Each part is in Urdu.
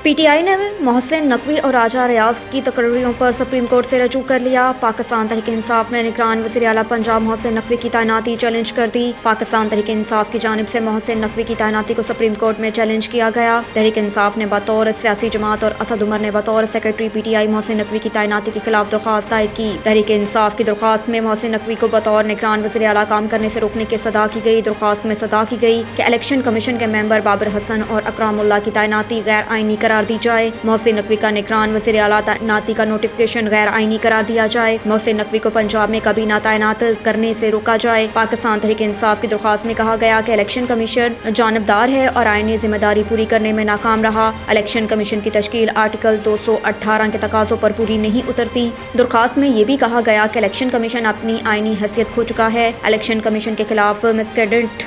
پی ٹی آئی نے محسن نقوی اور راجہ ریاض کی تقرریوں پر سپریم کورٹ سے رجوع کر لیا۔ پاکستان تحریک انصاف نے نگران وزیر اعلیٰ پنجاب محسن نقوی کی تعیناتی چیلنج کر دی۔ پاکستان تحریک انصاف کی جانب سے محسن نقوی کی تعیناتی کو سپریم کورٹ میں چیلنج کیا گیا۔ تحریک انصاف نے بطور سیاسی جماعت اور اسد عمر نے بطور secretary P T I Mohsin Naqvi کی تعیناتی کے خلاف درخواست دائر کی۔ تحریک انصاف کی درخواست میں محسن نقوی کو بطور نگران وزیر اعلیٰ کام کرنے سے روکنے کی صدا کی گئی۔ درخواست میں صدا کی گئی کہ الیکشن کمیشن کے ممبر بابر حسن اور اکرام اللہ کی تعیناتی غیر آئینی قرار دی جائے۔ محسن نقوی کا نگران وزیر اعلیٰ تعیناتی کا نوٹیفکیشن غیر آئینی قرار دیا جائے۔ محسن نقوی کو پنجاب میں کابینہ تعینات کرنے سے روکا جائے۔ پاکستان تحریک انصاف کی درخواست میں کہا گیا کہ الیکشن کمیشن جانبدار ہے اور آئینی ذمہ داری پوری کرنے میں ناکام رہا۔ الیکشن کمیشن کی تشکیل آرٹیکل 218 کے تقاضوں پر پوری نہیں اترتی۔ درخواست میں یہ بھی کہا گیا کہ الیکشن کمیشن اپنی آئینی حیثیت کھو چکا ہے۔ الیکشن کمیشن کے خلاف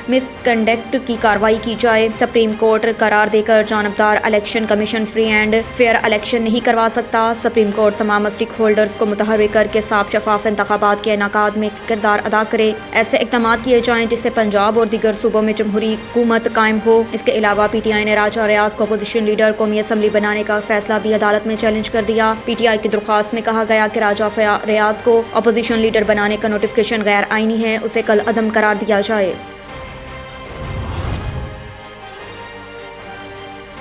مس کنڈکٹ کی کارروائی کی جائے۔ سپریم کورٹ قرار دے کر جانبدار election commission free and fair election نہیں کروا سکتا۔ سپریم کورٹ تمام اسٹیک ہولڈرز کو متحرک کر کے صاف شفاف انتخابات کے انعقاد میں کردار ادا کرے۔ ایسے اقدامات کیے جائیں جس سے پنجاب اور دیگر صوبوں میں جمہوری حکومت قائم ہو۔ اس کے علاوہ پی ٹی آئی نے راجہ ریاض کو اپوزیشن لیڈر قومی اسمبلی بنانے کا فیصلہ بھی عدالت میں چیلنج کر دیا۔ پی ٹی آئی کی درخواست میں کہا گیا کہ راجہ ریاض کو اپوزیشن لیڈر بنانے کا نوٹیفکیشن غیر آئینی ہے، اسے کل عدم قرار دیا جائے۔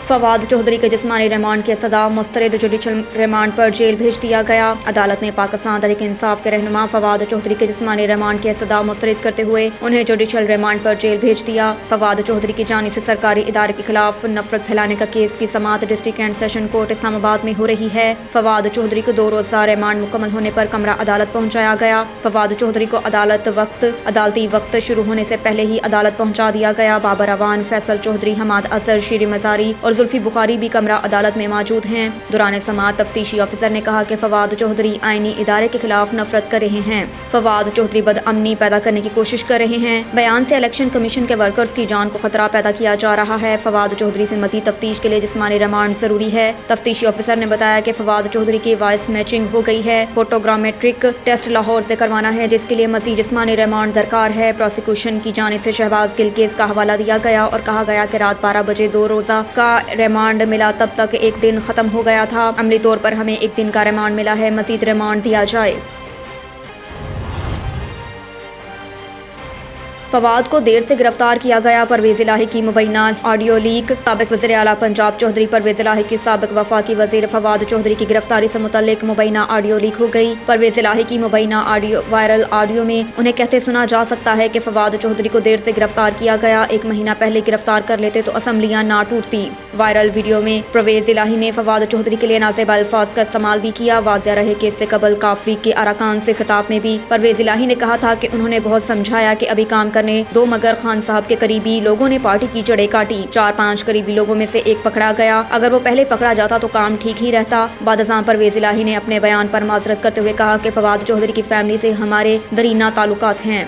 فواد چوہدری کے جسمانی ریمانڈ کی سزا مسترد جوڈیشل ریمانڈ پر جیل بھیج دیا گیا۔ عدالت نے پاکستان تحریک انصاف کے رہنما فواد چوہدری کے جسمانی ریمانڈ کی سزا مسترد کرتے ہوئے انہیں جوڈیشل ریمانڈ پر جیل بھیج دیا۔ فواد چوہدری کی جانب سے سرکاری ادارے کے خلاف نفرت پھیلانے کا کیس کی سماعت ڈسٹرکٹ اینڈ سیشن کورٹ اسلام آباد میں ہو رہی ہے۔ فواد چوہدری کو 2 روزہ ریمانڈ مکمل ہونے پر کمرہ عدالت پہنچایا گیا۔ فواد چوہدری کو عدالتی وقت شروع ہونے سے پہلے ہی عدالت پہنچا دیا گیا۔ بابر اوان، فیصل چوہدری، حماد اظہر، شیریں مزاری اور زلفی بخاری بھی کمرہ عدالت میں موجود ہیں۔ دوران سماعت تفتیشی افسر نے کہا کہ فواد چوہدری آئینی ادارے کے خلاف نفرت کر رہے ہیں۔ فواد چوہدری بدامنی پیدا کرنے کی کوشش کر رہے ہیں۔ بیان سے الیکشن کمیشن کے ورکرز کی جان کو خطرہ پیدا کیا جا رہا ہے۔ فواد چوہدری سے مزید تفتیش کے لیے جسمانی ریمانڈ ضروری ہے۔ تفتیشی افسر نے بتایا کہ فواد چوہدری کی وائس میچنگ ہو گئی ہے۔ فوٹوگرامیٹرک ٹیسٹ لاہور سے کروانا ہے جس کے لیے مزید جسمانی ریمانڈ درکار ہے۔ پروسیکیوشن کی جانب سے شہباز گل کیس کا حوالہ دیا گیا اور کہا گیا کہ رات 12 بجے 2 روزہ کا ریمانڈ ملا، تب تک ایک دن ختم ہو گیا تھا۔ عملی طور پر ہمیں 1 دن کا ریمانڈ ملا ہے، مزید ریمانڈ دیا جائے۔ فواد کو دیر سے گرفتار کیا گیا۔ پرویز الہی کی مبینہ آڈیو لیک۔ سابق وزیر اعلیٰ پنجاب چوہدری پرویز الہی کی سابق وفاقی وزیر فواد چوہدری کی گرفتاری سے متعلق مبینہ آڈیو لیک ہو گئی۔ پرویز الہی کی مبینہ وائرل آڈیو میں انہیں کہتے سنا جا سکتا ہے کہ فواد چوہدری کو دیر سے گرفتار کیا گیا، 1 مہینہ پہلے گرفتار کر لیتے تو اسمبلیاں نہ ٹوٹتی۔ وائرل ویڈیو میں پرویز الہی نے فواد چوہدری کے لیے نازیبا الفاظ کا استعمال بھی کیا۔ واضح رہے کہ اس سے قبل کاف لیگ کے اراکان سے خطاب میں بھی پرویز الہی نے کہا تھا کہ انہوں نے بہت سمجھایا کہ ابھی کام کرنے دو، مگر خان صاحب کے قریبی لوگوں نے پارٹی کی جڑیں کاٹی۔ 4-5 قریبی لوگوں میں سے ایک پکڑا گیا، اگر وہ پہلے پکڑا جاتا تو کام ٹھیک ہی رہتا۔ بعد ازاں پرویز الہی نے اپنے بیان پر معذرت کرتے ہوئے کہا کہ فواد چوہدری کی فیملی سے ہمارے درینہ تعلقات ہیں۔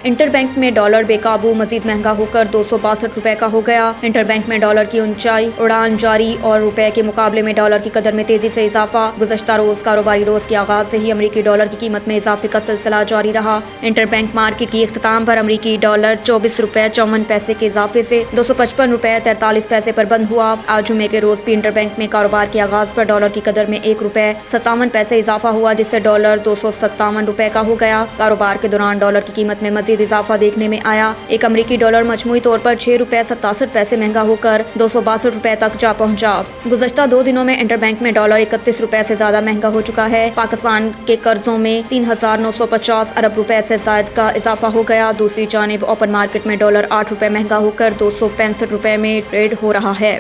انٹر بینک میں ڈالر بے قابو مزید مہنگا ہو کر 262 روپے کا ہو گیا۔ انٹر بینک میں ڈالر کی اونچائی اڑان جاری اور روپے کے مقابلے میں ڈالر کی قدر میں تیزی سے اضافہ۔ گزشتہ روز کاروباری روز کے آغاز سے ہی امریکی ڈالر کی قیمت میں اضافے کا سلسلہ جاری رہا۔ انٹر بینک مارکیٹ کی اختتام پر امریکی ڈالر 24 روپے 54 پیسے کے اضافے سے 255 روپے 43 پیسے پر بند ہوا۔ آج جمعے کے روز بھی انٹر بینک میں کاروبار کے آغاز پر ڈالر کی قدر میں 1 روپے 57 پیسے اضافہ ہوا، جس سے ڈالر 257 روپے کا ہو گیا۔ کاروبار کے دوران ڈالر کی قیمت میں مزید اضافہ دیکھنے میں آیا۔ ایک امریکی ڈالر مجموعی طور پر 6 روپے 67 پیسے مہنگا ہو کر 262 روپے تک جا پہنچا۔ گزشتہ 2 دنوں میں انٹر بینک میں ڈالر 31 روپے سے زیادہ مہنگا ہو چکا ہے۔ پاکستان کے قرضوں میں 3950 ارب روپے سے زائد کا اضافہ ہو گیا۔ دوسری جانب اوپن مارکیٹ میں ڈالر 8 روپے مہنگا ہو کر 265 روپے میں ٹریڈ ہو رہا ہے۔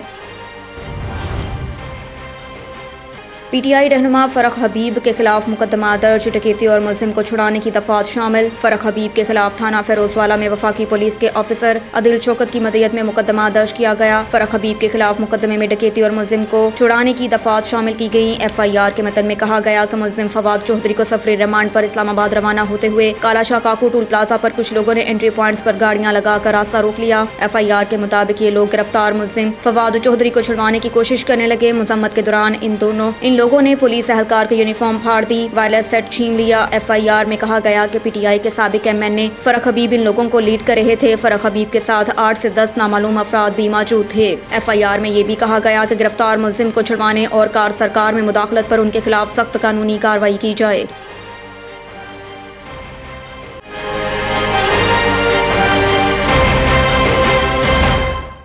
پی ٹی آئی رہنما فرق حبیب کے خلاف مقدمہ درج، ڈکیتی اور ملزم کو چھڑانے کی دفعات شامل۔ فرق حبیب کے خلاف تھانہ فیروز والا میں وفاقی پولیس کے آفیسر عادل شوکت کی مدعیت میں مقدمہ درج کیا گیا۔ فرق حبیب کے خلاف مقدمے میں ڈکیتی اور ملزم کو چھڑانے کی دفعات شامل کی گئی۔ ایف آئی آر کے متن میں کہا گیا کہ ملزم فواد چوہدری کو سفری ریمانڈ پر اسلام آباد روانہ ہوتے ہوئے کالا شاہ کاکو ٹول پلازا پر کچھ لوگوں نے انٹری پوائنٹس پر گاڑیاں لگا کر راستہ روک لیا۔ ایف آئی آر کے مطابق یہ لوگ گرفتار ملزم فواد چوہدری کو چھڑوانے کی کوشش کرنے لگے۔ مذمت کے دوران ان لوگوں نے پولیس اہلکار کی یونیفارم پھاڑ دی، وائرلیس سیٹ چھین لیا۔ FIR میں کہا گیا کہ PTI کے سابق MN فرح حبیب ان لوگوں کو لیڈ کر رہے تھے۔ فرح حبیب کے ساتھ 8 سے 10 نامعلوم افراد بھی موجود تھے۔ FIR میں یہ بھی کہا گیا کہ گرفتار ملزم کو چھڑوانے اور کار سرکار میں مداخلت پر ان کے خلاف سخت قانونی کارروائی کی جائے۔